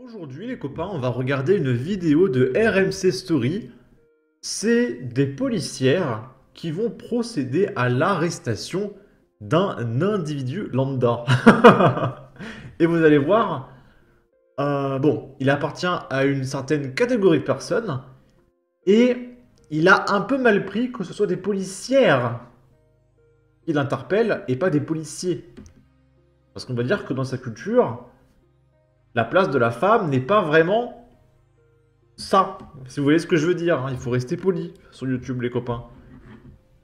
Aujourd'hui, les copains, on va regarder une vidéo de RMC Story. C'est des policières qui vont procéder à l'arrestation d'un individu lambda. Et vous allez voir, bon, il appartient à une certaine catégorie de personnes et il a un peu mal pris que ce soit des policières qui l'interpellent et pas des policiers. Parce qu'on va dire que dans sa culture, la place de la femme n'est pas vraiment ça. Si vous voyez ce que je veux dire, hein, il faut rester poli sur YouTube, les copains.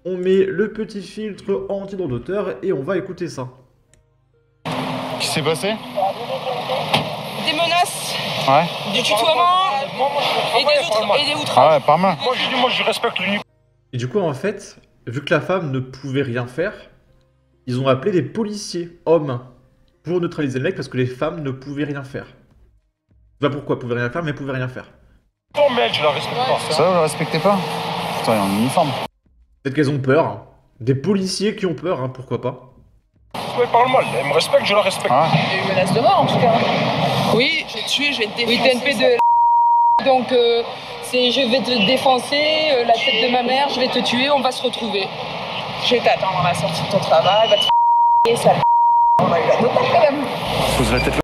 On met le petit filtre anti-droit d'auteur et on va écouter ça. Qu'est-ce qui s'est passé? Des menaces, Ouais. du tutoiement et des outrages. Ah ouais, par main. Moi je respecte l'uniforme. Et du coup, en fait, vu que la femme ne pouvait rien faire, ils ont appelé des policiers, hommes, pour neutraliser le mec parce que les femmes ne pouvaient rien faire. Je sais pas pourquoi, pouvaient rien faire, mais pouvaient rien faire. Mais je la respecte pas. Ça, vous le respectez pas? Putain, il est en uniforme. Peut-être qu'elles ont peur. Hein. Des policiers qui ont peur, hein, pourquoi pas. Ouais, parle mal. Elle me respecte, je la respecte. Ah. Il y a eu menace de mort en tout cas. Oui, je vais te tuer, je vais te défoncer. Oui, TNP de donc c'est je vais te défoncer, la tête de ma mère, je vais te tuer, on va se retrouver. Je vais t'attendre à la sortie de ton travail, va te ça. On a eu la totale quand même. Pose la tête là.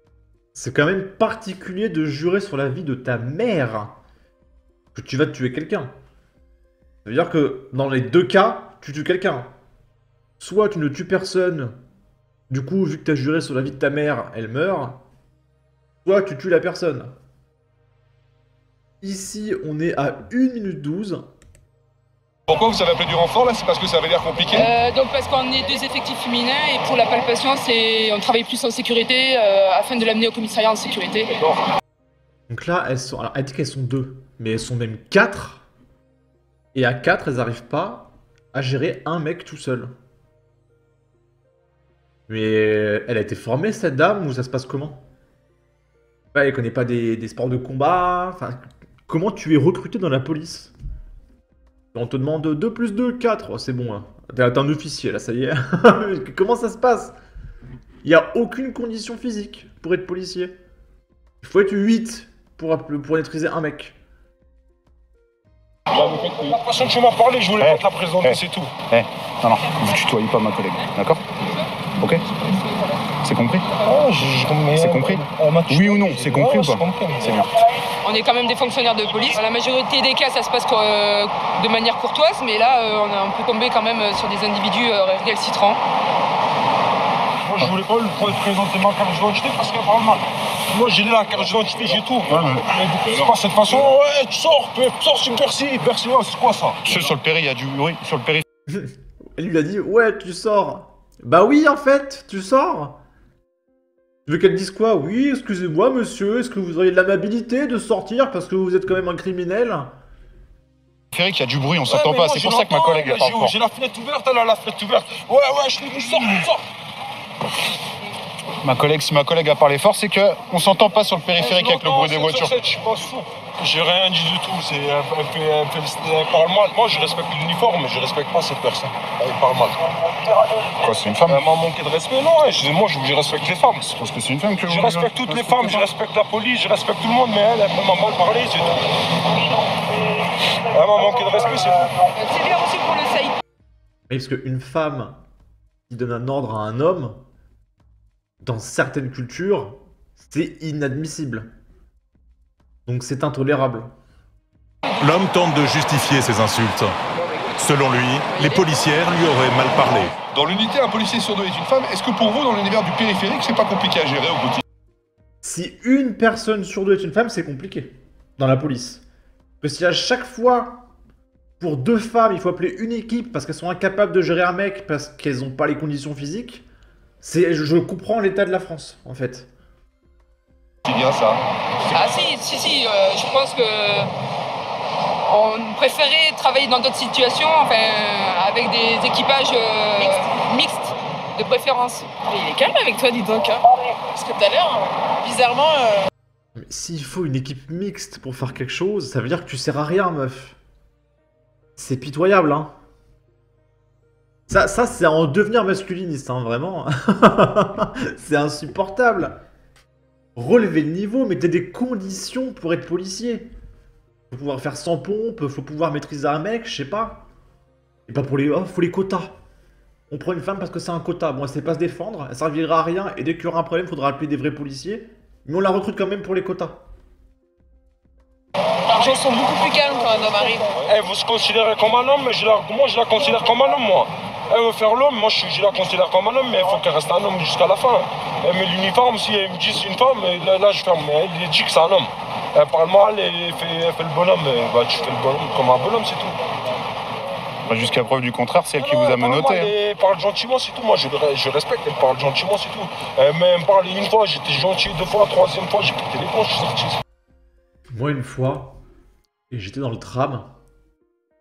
C'est quand même particulier de jurer sur la vie de ta mère que tu vas tuer quelqu'un. Ça veut dire que dans les deux cas, tu tues quelqu'un. Soit tu ne tues personne, du coup, vu que tu as juré sur la vie de ta mère, elle meurt. Soit tu tues la personne. Ici, on est à 1 minute 12. Pourquoi vous avez appelé du renfort là? C'est parce que ça avait l'air compliqué? Donc parce qu'on est deux effectifs féminins et pour la palpation, on travaille plus en sécurité afin de l'amener au commissariat en sécurité. Donc là, elles sont. Alors, elle dit qu'elles sont deux, mais elles sont même 4. Et à 4, elles n'arrivent pas à gérer un mec tout seul. Mais elle a été formée, cette dame, ou ça se passe comment? Ouais, elle connaît pas des sports de combat. Enfin, comment tu es recruté dans la police? On te demande 2 plus 2, 4. Oh, c'est bon, hein. T'es un officier, là, ça y est. Comment ça se passe? Il n'y a aucune condition physique pour être policier. Il faut être 8 pour maîtriser un mec. La façon que tu m'as parlé, je voulais pas te la présenter, c'est tout. Non, non, vous tutoyez pas ma collègue, d'accord? Ok? C'est compris? C'est compris? Oui ou non? C'est compris ou pas? C'est bien. On est quand même des fonctionnaires de police. Dans la majorité des cas, ça se passe de manière courtoise, mais là, on peut tomber quand même sur des individus récalcitrants. Moi, je voulais pas lui présenter ma carte d'identité parce qu'elle parle mal. Moi, j'ai la carte d'identité, j'ai tout. C'est quoi cette façon? Ouais, tu sors sur Bercy, ouais, c'est quoi ça? Sur le péri, il y a du... Oui, sur le péri. Elle lui a dit, ouais, tu sors. Bah oui, en fait, tu sors. Tu veux qu'elle dise quoi? Oui, excusez-moi, monsieur, est-ce que vous auriez de l'amabilité de sortir parce que vous êtes quand même un criminel? Péri, il y a du bruit, on s'entend pas. C'est pour ça que ma collègue est pas fort. J'ai la fenêtre ouverte, elle a la fenêtre ouverte. Ouais, je te dis, sors. Ma collègue, si ma collègue a parlé fort, c'est que on s'entend pas sur le périphérique avec le bruit des voitures. Je suis pas fou. J'ai rien dit du tout. Elle parle mal. Moi, je respecte l'uniforme, mais je respecte pas cette personne. Elle parle mal. Quoi, c'est une femme? Elle m'a manqué de respect. Non, moi, je respecte les femmes. C'est parce que c'est une femme que Je respecte toutes les femmes, je respecte la police, je respecte tout le monde, mais elle m'a mal parlé, c'est tout. Elle m'a manqué de respect, c'est tout. C'est bien aussi pour le Saïd. Oui, parce qu'une femme qui donne un ordre à un homme, dans certaines cultures, c'est inadmissible. Donc c'est intolérable. L'homme tente de justifier ses insultes. Selon lui, les policières lui auraient mal parlé. Dans l'unité, un policier sur deux est une femme. Est-ce que pour vous, dans l'univers du périphérique, c'est pas compliqué à gérer au quotidien? Si une personne sur deux est une femme, c'est compliqué. Dans la police. Parce que si à chaque fois, pour 2 femmes, il faut appeler une équipe parce qu'elles sont incapables de gérer un mec parce qu'elles n'ont pas les conditions physiques, je comprends l'état de la France, en fait. C'est bien ça. Ah si, je pense que on préférait travailler dans d'autres situations, enfin, avec des équipages mixtes, de préférence. Mais il est calme avec toi, dis donc. Hein. Parce que tout à l'heure, bizarrement... Mais s'il faut une équipe mixte pour faire quelque chose, ça veut dire que tu sers à rien, meuf. C'est pitoyable, hein. Ça c'est en devenir masculiniste, hein, vraiment. C'est insupportable. Relevez le niveau, mettez des conditions pour être policier. Faut pouvoir faire sans pompe, faut pouvoir maîtriser un mec, je sais pas. Et pas pour les... Oh, faut les quotas. On prend une femme parce que c'est un quota. Bon, elle sait pas se défendre, elle servira à rien, et dès qu'il y aura un problème, faudra appeler des vrais policiers. Mais on la recrute quand même pour les quotas. Les gens sont beaucoup plus calmes quand un homme arrive. Vous se considérez comme un homme, mais moi je la considère comme un homme, moi. Elle veut faire l'homme, moi je la considère comme un homme, mais il faut qu'elle reste un homme jusqu'à la fin. Elle met l'uniforme, si elle me dit c'est une femme, là je ferme, mais elle dit que c'est un homme. Elle parle mal, elle fait le bonhomme, tu fais le bonhomme comme un bonhomme, c'est tout. Jusqu'à preuve du contraire, c'est elle qui vous a menotté. Elle parle gentiment, c'est tout. Moi, je respecte, elle parle gentiment, c'est tout. Elle me parle une fois, j'étais gentil, 2 fois, 3e fois, j'ai pété les plombs, je suis sorti. Moi, une fois, j'étais dans le tram,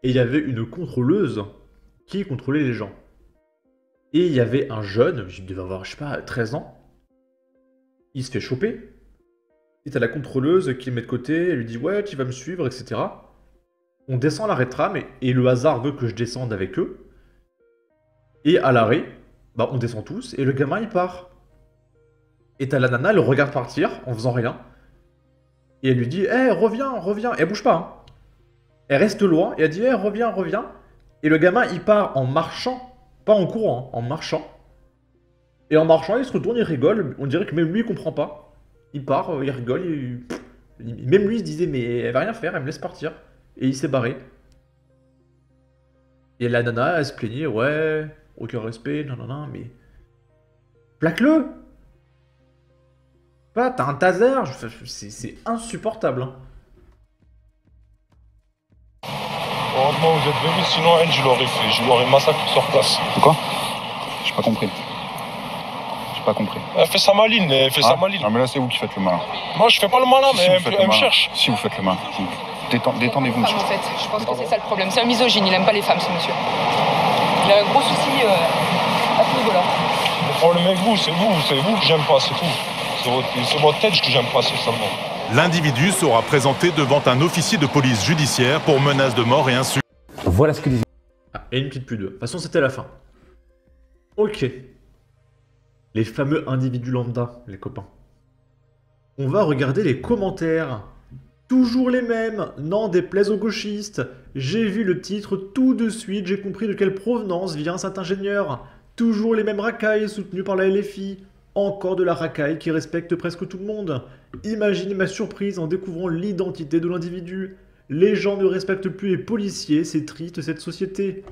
et il y avait une contrôleuse qui contrôlait les gens. Et il y avait un jeune, il devait avoir, je sais pas, 13 ans, il se fait choper. Et t'as la contrôleuse qui le met de côté, elle lui dit « Ouais, tu vas me suivre, etc. » On descend à l'arrêt de tram et le hasard veut que je descende avec eux. Et à l'arrêt, bah on descend tous et le gamin il part. Et t'as la nana, elle le regarde partir en faisant rien. Et elle lui dit « reviens, reviens !» Et elle bouge pas. Hein. Elle reste loin et elle dit « reviens, reviens !» Et le gamin il part en marchant, pas en courant, hein, en marchant. Et en marchant, il se retourne, il rigole. On dirait que même lui il comprend pas. Il part, il rigole. Même lui il se disait « Mais elle va rien faire, elle me laisse partir. » Et il s'est barré. Et la nana, elle se plaignait, ouais, aucun respect, nanana, mais... Plaque-le! Pas, t'as un taser, c'est insupportable, hein. Heureusement, vous êtes venus, sinon elle, je l'aurais fait. Je l'aurais massacré sur place. Quoi? J'ai pas compris. J'ai pas compris. Elle fait sa maline, elle fait sa maline. Non mais là c'est vous qui faites le malin. Moi je fais pas le malin, Si, mais vous faites elle le me malin. cherche. Si vous faites le malin. Détendez-vous, En monsieur. fait, je pense que c'est ça le problème. C'est un misogyne, il aime pas les femmes, ce monsieur. Il a un gros souci à ce niveau-là. Le problème avec vous, c'est vous que j'aime pas, c'est tout. C'est votre tête que j'aime pas, c'est seulement. L'individu sera présenté devant un officier de police judiciaire pour menace de mort et insulte. Voilà ce que disait. Ah, et une petite pub. De toute façon, c'était la fin. Ok. Les fameux individus lambda, les copains. On va regarder les commentaires. Toujours les mêmes, n'en déplaise aux gauchistes. J'ai vu le titre tout de suite, j'ai compris de quelle provenance vient cet ingénieur. Toujours les mêmes racailles soutenus par la LFI. Encore de la racaille qui respecte presque tout le monde. Imaginez ma surprise en découvrant l'identité de l'individu. Les gens ne respectent plus les policiers, c'est triste cette société.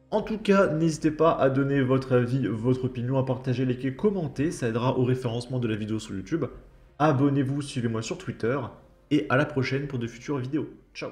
En tout cas, n'hésitez pas à donner votre avis, votre opinion, à partager, liker, commenter, ça aidera au référencement de la vidéo sur YouTube. Abonnez-vous, suivez-moi sur Twitter. Et à la prochaine pour de futures vidéos. Ciao!